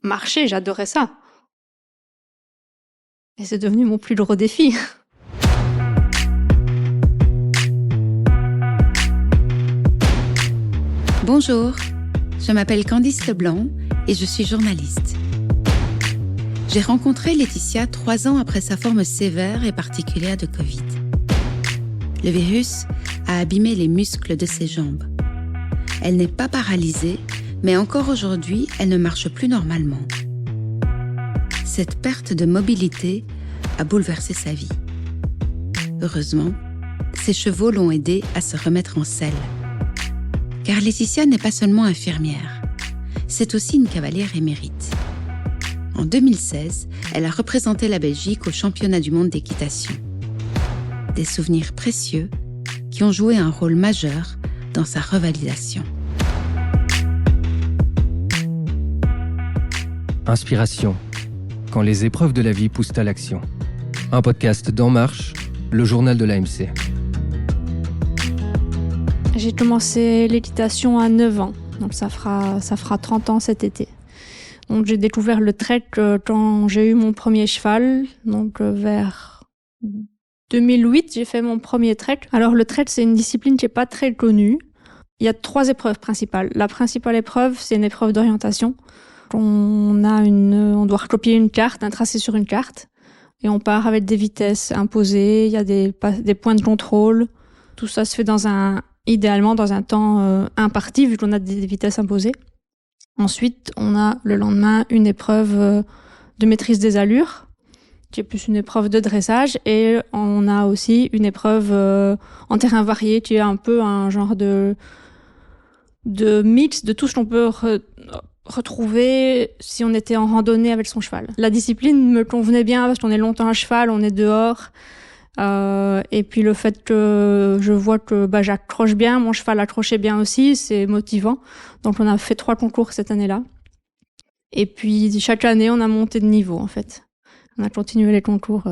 marcher, j'adorais ça. Et c'est devenu mon plus gros défi. Bonjour, je m'appelle Candice Leblanc et je suis journaliste. J'ai rencontré Laetitia 3 ans après sa forme sévère et particulière de Covid. Le virus a abîmé les muscles de ses jambes. Elle n'est pas paralysée, mais encore aujourd'hui, elle ne marche plus normalement. Cette perte de mobilité a bouleversé sa vie. Heureusement, ses chevaux l'ont aidée à se remettre en selle. Car Laetitia n'est pas seulement infirmière, c'est aussi une cavalière émérite. En 2016, elle a représenté la Belgique au championnat du monde d'équitation. Des souvenirs précieux qui ont joué un rôle majeur dans sa revalidation. Inspiration, quand les épreuves de la vie poussent à l'action. Un podcast d'En Marche, le journal de l'AMC. J'ai commencé l'équitation à 9 ans, donc ça fera 30 ans cet été. Donc j'ai découvert le trek quand j'ai eu mon premier cheval, donc vers 2008, j'ai fait mon premier trek. Alors le trek, c'est une discipline qui est pas très connue. Il y a 3 épreuves principales. La principale épreuve, c'est une épreuve d'orientation. On doit recopier une carte, un tracé sur une carte, et on part avec des vitesses imposées. Il y a des points de contrôle. Tout ça se fait idéalement dans un temps imparti, vu qu'on a des vitesses imposées. Ensuite, on a le lendemain une épreuve de maîtrise des allures, qui est plus une épreuve de dressage, et on a aussi une épreuve en terrain varié, qui est un peu un genre de mix de tout ce qu'on peut retrouver si on était en randonnée avec son cheval. La discipline me convenait bien parce qu'on est longtemps à cheval, on est dehors, et puis le fait que je vois que j'accroche bien, mon cheval accrochait bien aussi, c'est motivant. Donc on a fait 3 concours cette année-là. Et puis chaque année, on a monté de niveau en fait. On a continué les concours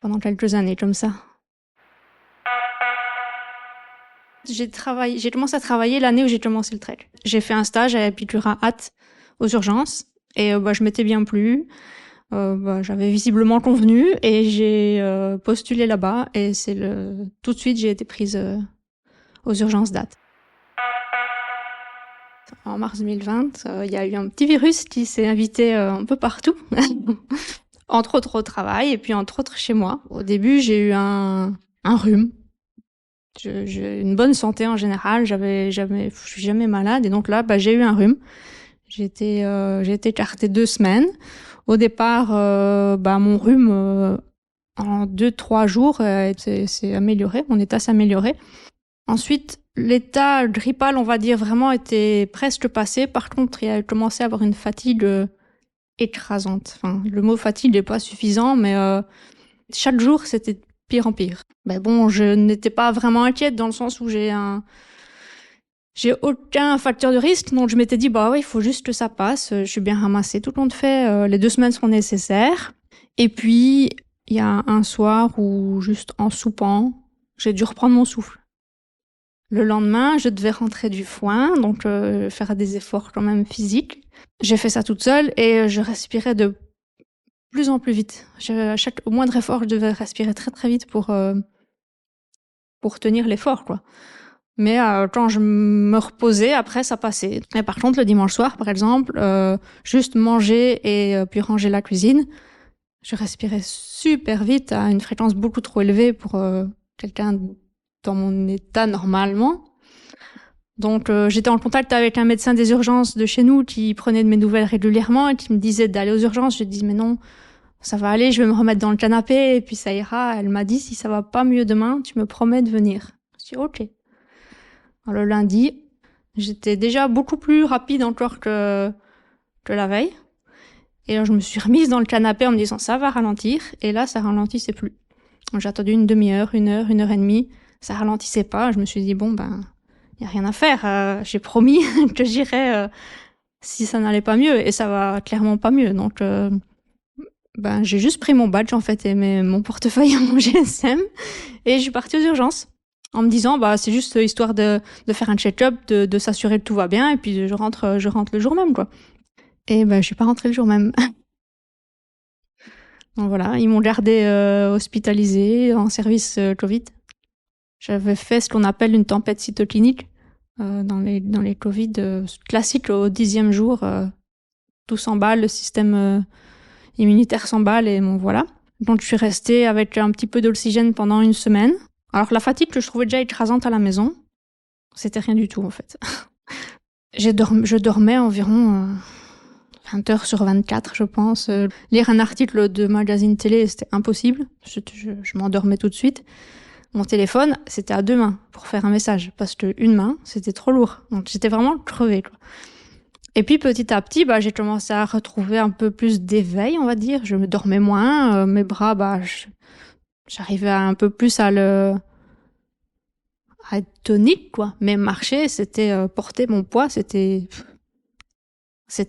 pendant quelques années comme ça. J'ai commencé à travailler l'année où j'ai commencé le trek. J'ai fait un stage à Epicura Hâte aux urgences et je m'étais bien plu. J'avais visiblement convenu et j'ai postulé là-bas et tout de suite j'ai été prise aux urgences d'Hâte. En mars 2020, il y a eu un petit virus qui s'est invité un peu partout, entre autres au travail et puis entre autres chez moi. Au début, j'ai eu un rhume. J'ai une bonne santé en général, je suis jamais malade et donc là, j'ai eu un rhume. J'ai été écartée 2 semaines. Au départ, mon rhume en 2-3 jours s'est amélioré, mon état s'est amélioré. Ensuite, l'état grippal, on va dire vraiment, était presque passé. Par contre, il a commencé à avoir une fatigue écrasante. Enfin, le mot fatigue n'est pas suffisant, mais chaque jour, c'était pire en pire. Je n'étais pas vraiment inquiète dans le sens où j'ai aucun facteur de risque, donc je m'étais dit, il faut juste que ça passe, je suis bien ramassée, tout compte fait, les 2 semaines seront nécessaires. Et puis, il y a un soir où, juste en soupant, j'ai dû reprendre mon souffle. Le lendemain, je devais rentrer du foin, donc faire des efforts quand même physiques. J'ai fait ça toute seule et je respirais de plus en plus vite. Au moindre effort, je devais respirer très très vite pour tenir l'effort, quoi. Mais quand je me reposais, après, ça passait. Et par contre, le dimanche soir, par exemple, juste manger et puis ranger la cuisine, je respirais super vite à une fréquence beaucoup trop élevée pour quelqu'un dans mon état normalement. Donc, j'étais en contact avec un médecin des urgences de chez nous qui prenait de mes nouvelles régulièrement et qui me disait d'aller aux urgences. Je dis, mais non, ça va aller, je vais me remettre dans le canapé et puis ça ira. Elle m'a dit, si ça va pas mieux demain, tu me promets de venir. Je dis, ok. Alors, le lundi, j'étais déjà beaucoup plus rapide encore que la veille. Et là, je me suis remise dans le canapé en me disant, ça va ralentir. Et là, ça ralentissait plus. Donc, j'ai attendu une demi-heure, 1 heure, 1 heure et demie. Ça ralentissait pas. Je me suis dit, y a rien à faire. J'ai promis que j'irais si ça n'allait pas mieux. Et ça va clairement pas mieux. Donc, j'ai juste pris mon badge, en fait, et mon portefeuille et mon GSM. Et je suis partie aux urgences. En me disant, c'est juste histoire de faire un check-up, de s'assurer que tout va bien. Et puis, je rentre le jour même, quoi. Et je suis pas rentrée le jour même. Donc voilà, ils m'ont gardée hospitalisée en service Covid. J'avais fait ce qu'on appelle une tempête cytokinique dans les Covid classiques. Au 10e jour, tout s'emballe, le système immunitaire s'emballe et bon voilà. Donc je suis restée avec un petit peu d'oxygène pendant 1 semaine. Alors la fatigue que je trouvais déjà écrasante à la maison, c'était rien du tout en fait. Je dormais environ 20 heures sur 24, je pense. Lire un article de magazine télé, c'était impossible. Je m'endormais tout de suite. Mon téléphone, c'était à 2 mains pour faire un message, parce que une main, c'était trop lourd. Donc j'étais vraiment crevée, quoi. Et puis petit à petit, j'ai commencé à retrouver un peu plus d'éveil, on va dire. Je me dormais moins, mes bras, j'arrivais un peu plus à être tonique, quoi. Mais marcher, c'était porter mon poids, c'était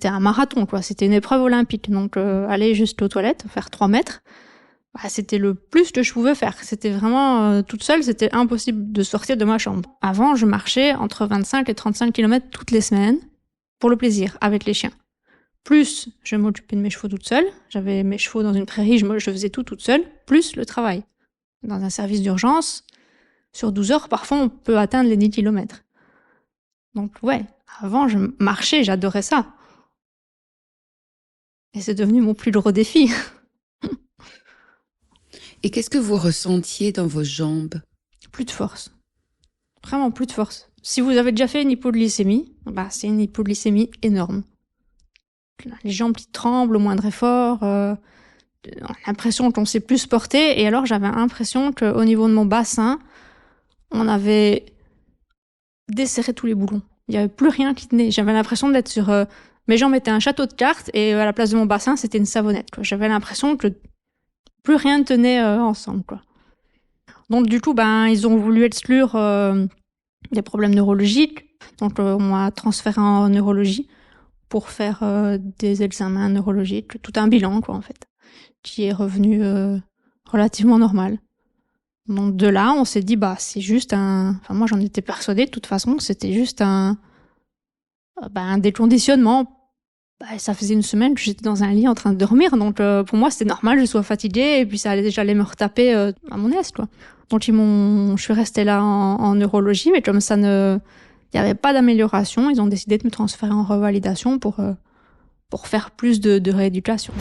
un marathon, quoi. C'était une épreuve olympique. Donc aller juste aux toilettes, faire 3 mètres, c'était le plus que je pouvais faire. C'était vraiment toute seule, c'était impossible de sortir de ma chambre. Avant, je marchais entre 25 et 35 km toutes les semaines pour le plaisir, avec les chiens. Plus, je m'occupais de mes chevaux toute seule. J'avais mes chevaux dans une prairie, je faisais tout toute seule, plus le travail. Dans un service d'urgence, sur 12 heures, parfois, on peut atteindre les 10 km. Donc ouais, avant, je marchais, j'adorais ça. Et c'est devenu mon plus gros défi. Et qu'est-ce que vous ressentiez dans vos jambes? Plus de force. Vraiment plus de force. Si vous avez déjà fait une hypoglycémie, c'est une hypoglycémie énorme. Les jambes qui tremblent au moindre effort, on a l'impression qu'on sait plus se porter, et alors j'avais l'impression qu'au niveau de mon bassin, on avait desserré tous les boulons. Il n'y avait plus rien qui tenait. J'avais l'impression d'être sur... mes jambes étaient un château de cartes, et à la place de mon bassin, c'était une savonnette, quoi. J'avais l'impression que plus rien ne tenait ensemble, quoi. Donc du coup, ils ont voulu exclure des problèmes neurologiques. Donc on m'a transféré en neurologie pour faire des examens neurologiques, tout un bilan, quoi, en fait, qui est revenu relativement normal. Donc de là, on s'est dit, c'est juste moi j'en étais persuadée, de toute façon, c'était juste un déconditionnement. Ça faisait 1 semaine que j'étais dans un lit en train de dormir, donc pour moi c'était normal que je sois fatiguée, et puis j'allais me retaper à mon aise, quoi. Donc je suis restée là en neurologie, mais comme ça il n'y avait pas d'amélioration, ils ont décidé de me transférer en revalidation pour faire plus de rééducation.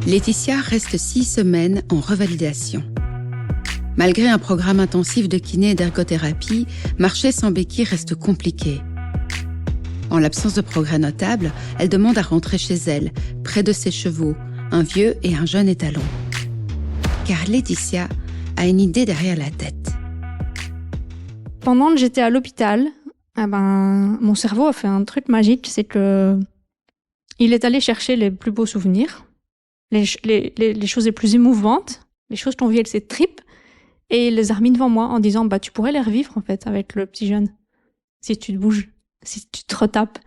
Laetitia reste 6 semaines en revalidation. Malgré un programme intensif de kiné et d'ergothérapie, marcher sans béquille reste compliqué. En l'absence de progrès notables, elle demande à rentrer chez elle, près de ses chevaux, un vieux et un jeune étalon. Car Laetitia a une idée derrière la tête. Pendant que j'étais à l'hôpital, mon cerveau a fait un truc magique, c'est que il est allé chercher les plus beaux souvenirs, les choses les plus émouvantes, les choses qu'on vit avec ses tripes, et il les a remis devant moi en disant tu pourrais les revivre en fait avec le petit jeune, si tu te bouges, si tu te retapes.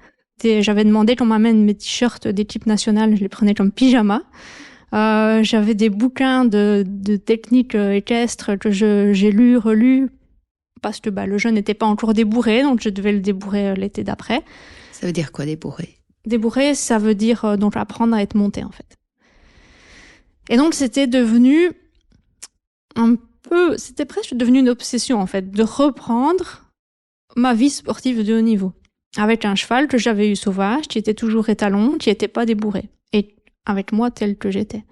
J'avais demandé qu'on m'amène mes t-shirts d'équipe nationale, je les prenais comme pyjama. J'avais des bouquins de techniques équestres que j'ai lus, relus, parce que le jeune n'était pas encore débourré, donc je devais le débourrer l'été d'après. Ça veut dire quoi, débourrer? Débourrer, ça veut dire donc apprendre à être monté en fait. Et donc c'était devenu c'était presque devenu une obsession en fait, de reprendre ma vie sportive de haut niveau. Avec un cheval que j'avais eu sauvage, qui était toujours étalon, qui n'était pas débourré. Et avec moi tel que j'étais.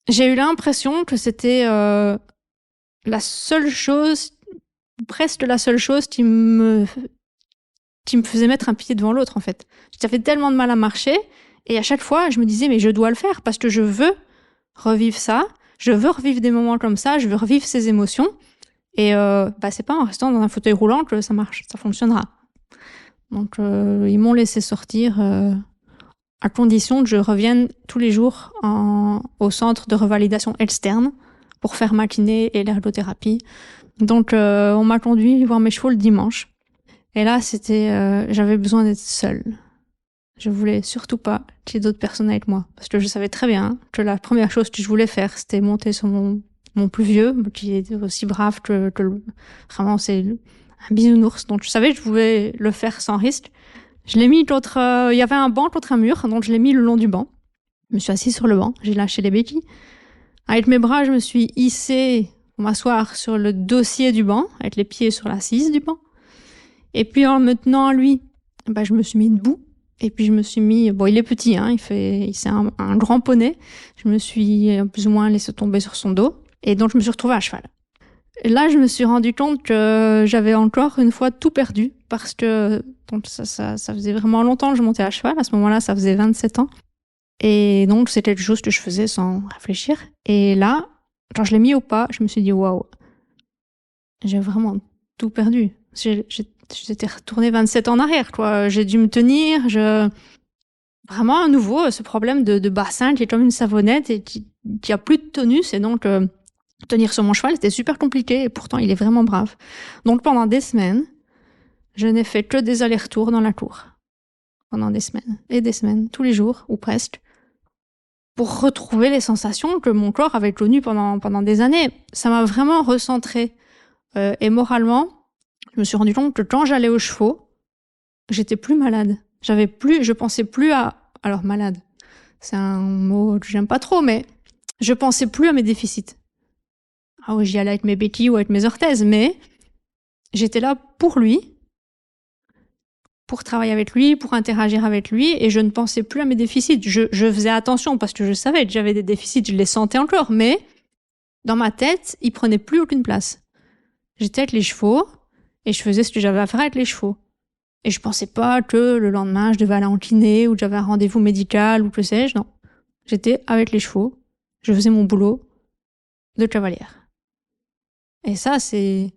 J'ai eu l'impression que c'était la seule chose, presque la seule chose qui me faisait mettre un pied devant l'autre en fait. J'avais tellement de mal à marcher, et à chaque fois je me disais mais je dois le faire parce que je veux revivre ça, je veux revivre des moments comme ça, je veux revivre ces émotions, et c'est pas en restant dans un fauteuil roulant que ça marche, ça fonctionnera. Donc ils m'ont laissé sortir à condition que je revienne tous les jours au centre de revalidation externe pour faire ma kiné et l'ergothérapie. Donc on m'a conduit voir mes chevaux le dimanche. Et là, j'avais besoin d'être seule. Je voulais surtout pas qu'il y ait d'autres personnes avec moi. Parce que je savais très bien que la première chose que je voulais faire, c'était monter sur mon plus vieux, qui est aussi brave que vraiment c'est un bisounours. Donc je savais que je pouvais le faire sans risque. Je l'ai mis il y avait un banc contre un mur, donc je l'ai mis le long du banc. Je me suis assise sur le banc, j'ai lâché les béquilles. Avec mes bras, je me suis hissée pour m'asseoir sur le dossier du banc, avec les pieds sur l'assise du banc. Et puis en me tenant à lui, je me suis mis debout. Et puis je me suis mis, il est petit, hein, c'est un grand poney. Je me suis plus ou moins laissé tomber sur son dos. Et donc je me suis retrouvée à cheval. Et là, je me suis rendu compte que j'avais encore une fois tout perdu parce que donc ça faisait vraiment longtemps que je montais à cheval. À ce moment-là, ça faisait 27 ans. Et donc, c'était quelque chose que je faisais sans réfléchir. Et là, quand je l'ai mis au pas, je me suis dit, waouh, j'ai vraiment tout perdu. J'étais retournée 27 ans en arrière, quoi. J'ai dû me tenir. Vraiment, à nouveau, ce problème de bassin qui est comme une savonnette et qui a plus de tonus. Et donc, tenir sur mon cheval, c'était super compliqué. Et pourtant, il est vraiment brave. Donc, pendant des semaines, je n'ai fait que des allers-retours dans la cour. Pendant des semaines et des semaines, tous les jours, ou presque, pour retrouver les sensations que mon corps avait connues pendant des années. Ça m'a vraiment recentré. Et moralement, je me suis rendu compte que quand j'allais aux chevaux, j'étais plus malade. Je pensais plus alors malade, c'est un mot que j'aime pas trop, mais je pensais plus à mes déficits. Ah oui, j'y allais avec mes béquilles ou avec mes orthèses, mais j'étais là pour lui, pour travailler avec lui, pour interagir avec lui, et je ne pensais plus à mes déficits. Je faisais attention parce que je savais que j'avais des déficits, je les sentais encore, mais dans ma tête, ils prenaient plus aucune place. J'étais avec les chevaux, et je faisais ce que j'avais à faire avec les chevaux. Et je pensais pas que le lendemain, je devais aller en kiné, ou que j'avais un rendez-vous médical, ou que sais-je, non. J'étais avec les chevaux, je faisais mon boulot de cavalière. Et ça, c'est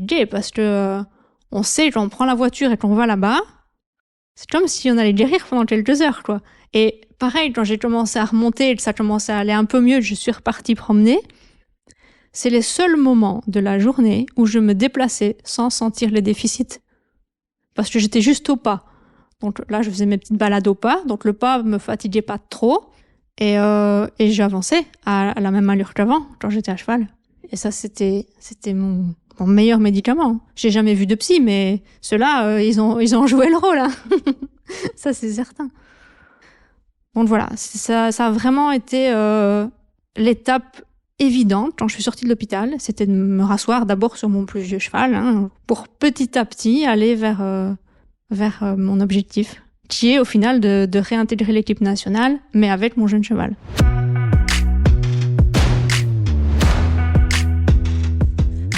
gay, parce que on sait qu'on prend la voiture et qu'on va là-bas, c'est comme si on allait guérir pendant quelques heures, quoi. Et pareil, quand j'ai commencé à remonter et que ça commençait à aller un peu mieux, je suis repartie promener, c'est les seuls moments de la journée où je me déplaçais sans sentir les déficits. Parce que j'étais juste au pas. Donc là, je faisais mes petites balades au pas, donc le pas me fatiguait pas trop, et j'avançais à la même allure qu'avant, quand j'étais à cheval. Et ça, c'était mon meilleur médicament. J'ai jamais vu de psy, mais ceux-là, ils ont joué le rôle, hein. Ça, c'est certain. Donc voilà, ça a vraiment été l'étape évidente quand je suis sortie de l'hôpital. C'était de me rasseoir d'abord sur mon plus vieux cheval, hein, pour petit à petit aller vers mon objectif, qui est au final de réintégrer l'équipe nationale, mais avec mon jeune cheval.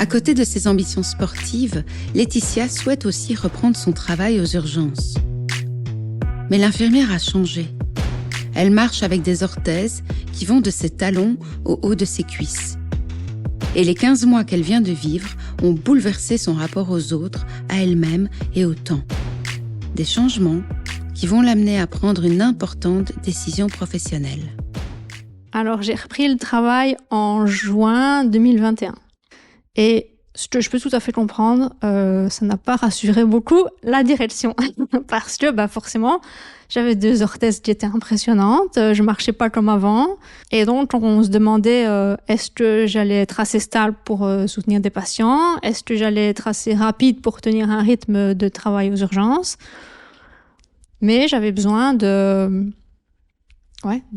À côté de ses ambitions sportives, Laetitia souhaite aussi reprendre son travail aux urgences. Mais l'infirmière a changé. Elle marche avec des orthèses qui vont de ses talons au haut de ses cuisses. Et les 15 mois qu'elle vient de vivre ont bouleversé son rapport aux autres, à elle-même et au temps. Des changements qui vont l'amener à prendre une importante décision professionnelle. Alors, j'ai repris le travail en juin 2021. Et ce que je peux tout à fait comprendre, ça n'a pas rassuré beaucoup la direction. Parce que, forcément, j'avais 2 orthèses qui étaient impressionnantes, je marchais pas comme avant. Et donc, on se demandait, est-ce que j'allais être assez stable pour soutenir des patients? Est-ce que j'allais être assez rapide pour tenir un rythme de travail aux urgences? Mais j'avais besoin de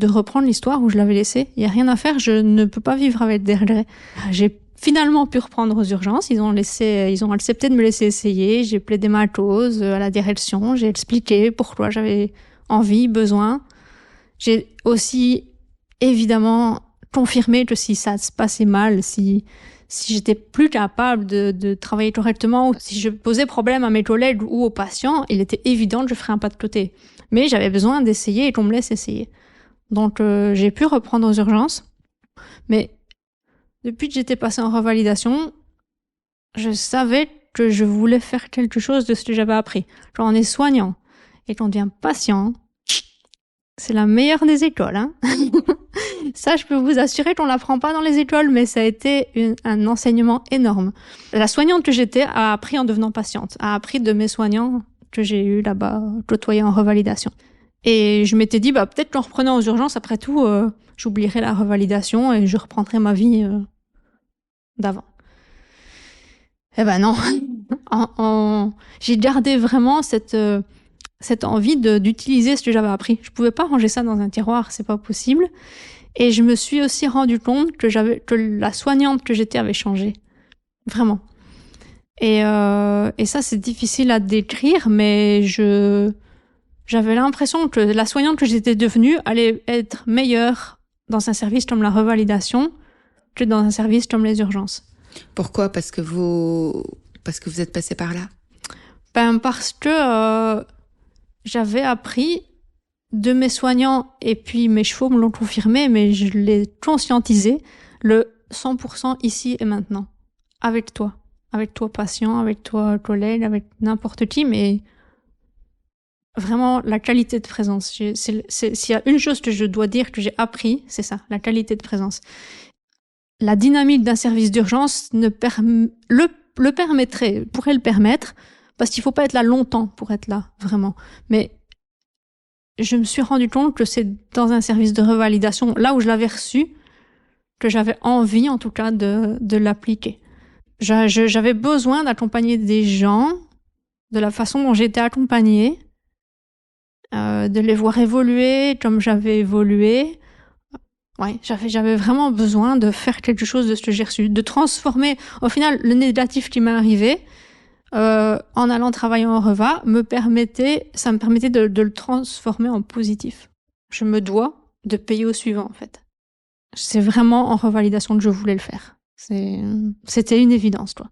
reprendre l'histoire où je l'avais laissée. Il y a rien à faire, je ne peux pas vivre avec des regrets. J'ai finalement pu reprendre aux urgences. Ils ont accepté de me laisser essayer. J'ai plaidé ma cause à la direction. J'ai expliqué pourquoi j'avais envie, besoin. J'ai aussi évidemment confirmé que si ça se passait mal, si j'étais plus capable de travailler correctement, ou si je posais problème à mes collègues ou aux patients, il était évident que je ferais un pas de côté. Mais j'avais besoin d'essayer et qu'on me laisse essayer. Donc j'ai pu reprendre aux urgences. Mais depuis que j'étais passée en revalidation, je savais que je voulais faire quelque chose de ce que j'avais appris. Quand on est soignant et qu'on devient patient, c'est la meilleure des écoles, hein. Ça, je peux vous assurer qu'on l'apprend pas dans les écoles, mais ça a été un enseignement énorme. La soignante que j'étais a appris en devenant patiente, a appris de mes soignants que j'ai eu là-bas, côtoyés en revalidation. Et je m'étais dit, peut-être qu'en reprenant aux urgences, après tout, j'oublierai la revalidation et je reprendrai ma vie d'avant. Eh ben non. J'ai gardé vraiment cette envie d'utiliser ce que j'avais appris. Je pouvais pas ranger ça dans un tiroir, c'est pas possible. Et je me suis aussi rendu compte que la soignante que j'étais avait changé. Vraiment. Et ça, c'est difficile à décrire, mais j'avais l'impression que la soignante que j'étais devenue allait être meilleure dans un service comme la revalidation que dans un service comme les urgences. Pourquoi ? Parce que vous êtes passé par là ? Parce que j'avais appris de mes soignants, et puis mes chevaux me l'ont confirmé, mais je l'ai conscientisé, le 100% ici et maintenant, avec toi patient, avec toi collègue, avec n'importe qui, mais vraiment la qualité de présence. S'il y a une chose que je dois dire que j'ai appris, c'est ça, la qualité de présence. La dynamique d'un service d'urgence pourrait le permettre, parce qu'il faut pas être là longtemps pour être là, vraiment. Mais je me suis rendu compte que c'est dans un service de revalidation, là où je l'avais reçu, que j'avais envie, en tout cas, de l'appliquer. J'avais besoin d'accompagner des gens de la façon dont j'ai été accompagnée, de les voir évoluer comme j'avais évolué. Ouais, j'avais vraiment besoin de faire quelque chose de ce que j'ai reçu, de transformer. Au final, le négatif qui m'est arrivé, en allant travailler en reva, ça me permettait de le transformer en positif. Je me dois de payer au suivant, en fait. C'est vraiment en revalidation que je voulais le faire. C'était une évidence, quoi.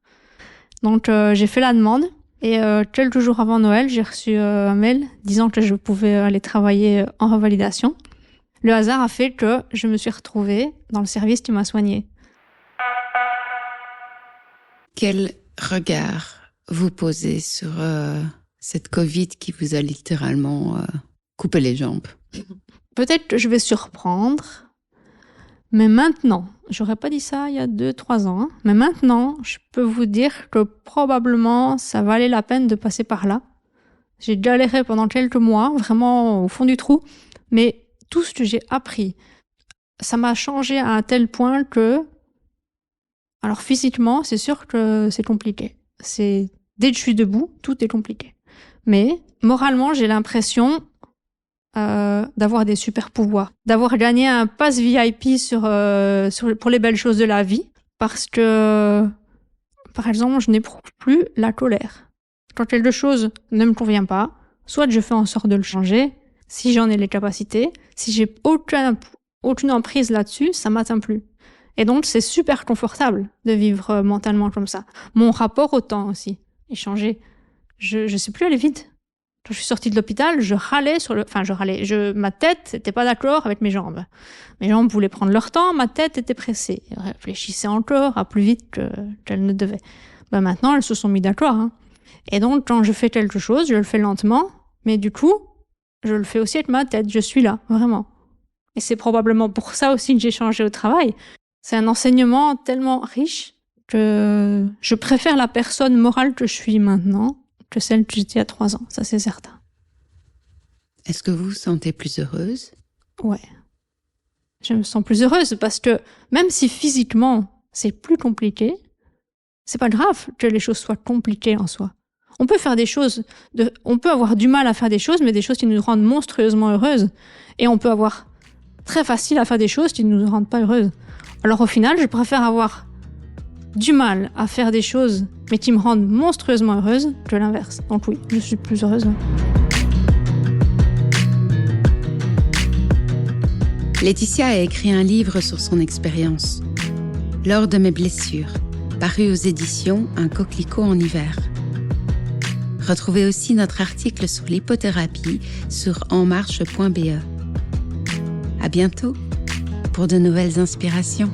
Donc, j'ai fait la demande, et quelques jours avant Noël, j'ai reçu un mail disant que je pouvais aller travailler en revalidation. Le hasard a fait que je me suis retrouvée dans le service qui m'a soignée. Quel regard vous posez sur cette Covid qui vous a littéralement coupé les jambes ? Peut-être que je vais surprendre, mais maintenant, j'aurais pas dit ça il y a 2-3 ans, mais maintenant, je peux vous dire que probablement ça valait la peine de passer par là. J'ai galéré pendant quelques mois, vraiment au fond du trou, mais tout ce que j'ai appris, ça m'a changé à un tel point que, alors physiquement, c'est sûr que c'est compliqué. Dès que je suis debout, tout est compliqué. Mais moralement, j'ai l'impression d'avoir des super pouvoirs, d'avoir gagné un pass VIP pour les belles choses de la vie, parce que, par exemple, je n'éprouve plus la colère. Quand quelque chose ne me convient pas, soit je fais en sorte de le changer, si j'en ai les capacités, si j'ai aucune emprise là-dessus, ça m'atteint plus. Et donc, c'est super confortable de vivre mentalement comme ça. Mon rapport au temps aussi est changé. Je sais plus aller vite. Quand je suis sortie de l'hôpital, je râlais ma tête n'était pas d'accord avec mes jambes. Mes jambes voulaient prendre leur temps, ma tête était pressée. Je réfléchissais encore à plus vite qu'elle ne devait. Maintenant, elles se sont mis d'accord, hein. Et donc, quand je fais quelque chose, je le fais lentement, mais du coup, je le fais aussi avec ma tête. Je suis là, vraiment. Et c'est probablement pour ça aussi que j'ai changé au travail. C'est un enseignement tellement riche que je préfère la personne morale que je suis maintenant que celle que j'étais il y a 3 ans, ça c'est certain. Est-ce que vous vous sentez plus heureuse ? Ouais. Je me sens plus heureuse parce que même si physiquement c'est plus compliqué, c'est pas grave que les choses soient compliquées en soi. On peut faire des choses, on peut avoir du mal à faire des choses, mais des choses qui nous rendent monstrueusement heureuses. Et on peut avoir très facile à faire des choses qui ne nous rendent pas heureuses. Alors au final, je préfère avoir du mal à faire des choses, mais qui me rendent monstrueusement heureuse, que l'inverse. Donc oui, je suis plus heureuse. Laetitia a écrit un livre sur son expérience. Lors de mes blessures, paru aux éditions Un coquelicot en hiver. Retrouvez aussi notre article sur l'hypothérapie sur enmarche.be. À bientôt pour de nouvelles inspirations.